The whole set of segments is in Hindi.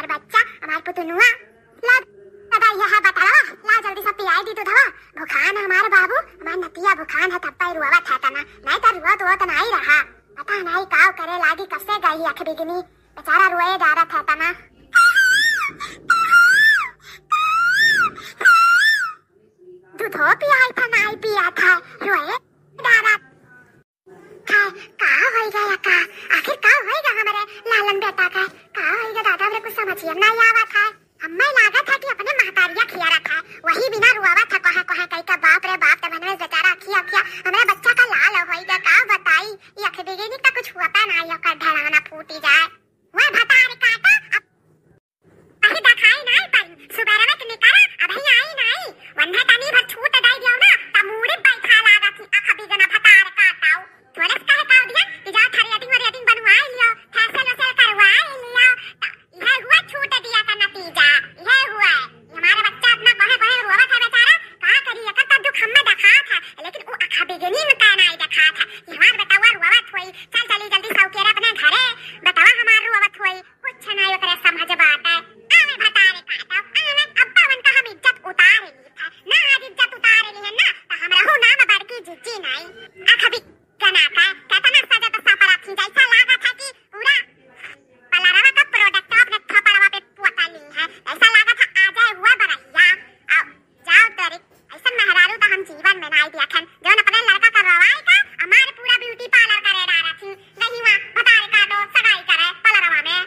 बच्चा, हमार पुतनुआ। ला दादा यह बतावा, ला जल्दी से पियाई दी दूधवा। भूखान है हमारे बाबू, हमार नतिया भूखान है, तब रुआवा था तना, नहीं तो रुआ तो नहीं रहा। पता नहीं काव करे लागी, कब से गई अख बिगनी, बेचारा रोए जा रहा था तना। दूधो पियाई था, नहीं पिया था, रोए जा रहा था। का होइगा का, आखिर का होइगा हमारे लालन बेटा का होइगा दादा, हमरे कुछ समझिए नहीं आवा था। हमें लगा था कि अपने महतारिया खिया रखा, वही बिना रुआवा था, कहा कहा कहीं का बाप रे बाप, तब मैंने बेचारा खिया खिया हमारा बच्चा का लाल होइगा। का बताई ये अख बिगनी का कुछ होता नहीं, का ढलाना फूटी जाए। वह भतार काटा अभी दिखाई नहीं पर सुबह में निकला, अभी आई नहीं, वन्ने तनी भर छूट दे दियो ना, तमूड़ी बैठा लागा थी अख बिगना भतार काटाओ। थोड़े से कहे काव दिया कि जा थारी रेटिंग बनवाई लियो, फैसल वैसल करवाई लियो, यह हुआ छूट दिया का नतीजा, यह हुआ। हमारा बच्चा अपना कहे कहे रोवा था बेचारा, का करिए का तब दुख हमें दिखा था, लेकिन वो अख बिगनी में का नहीं दिखा था। हमार बतावा रोवा थोई, चल चली जल्दी सौकेरा अपने घरे, बतावा हमार रोवा थोई, कुछ नहीं ओकरे समझ बात है। आवे भतारे काटा, आवे अब्बा वन का हम इज्जत उतार ली था ना, आज इज्जत उतार ली है ना, तो हमरा हो नाम बड़की जीजी नहीं। अख भी कना का कहता ना सजा तो सापरा थी, जैसा लगा था कि पूरा पलारावा का प्रोडक्ट अपने थपड़वा पे पोता ली है, ऐसा लगा था आ जाए हुआ बरहिया। आओ जाओ तोरी, ऐसा मेहरारू तो हम जीवन में नहीं देखन, जो न अपने लड़का करवाए का हमारे पूरा ब्यूटी पार्लर करे डारा थी, नहीं हुआ भतारे काटो सगाई करे पलारावा में।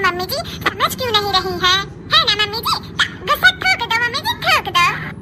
मम्मी जी समझ क्यों नहीं रही है ना मम्मी जी? गुस्सा ठोक दो मम्मी जी, ठोक दो।